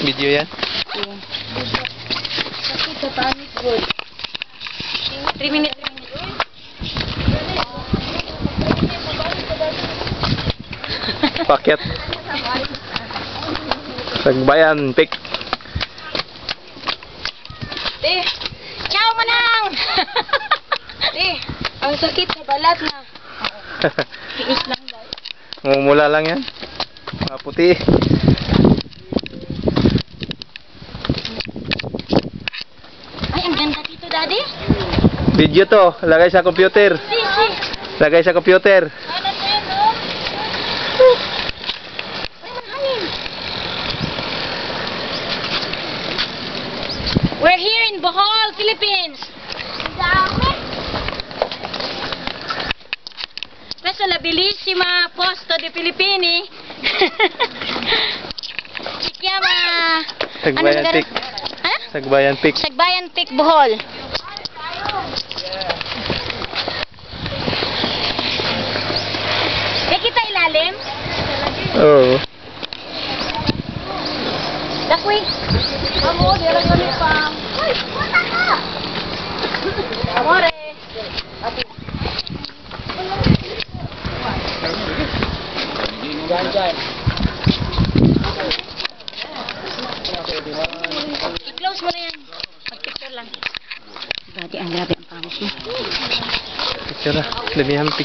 Video yan? Yeah. 3 minutes. Paket. Sagbayan, pick. Ciao manang! Ang sakit sa balat na. Tiis lang daw. Mumula lang yan. Mga puti. Ay, ang ganda dito, Daddy. Video to. Lagay sa computer. Lagay sa computer. Ano to yun, no? Ay, mahangin. We're here in Bohol, Philippines. Questa è la bellissima posto dei Filippini. Si chiama... Sagbayan lugar? pick. Ha? Sagbayan pick. Sagbayan Peak, Bohol. May kita ilalim? Oo. Dakwi. Amo, di lang kami pa. Ay, puta ka! Amore. I-close mo na yan. Mag-picture lang. Dati, ang grabe ang pangos mo. Picture na. Damihan pick.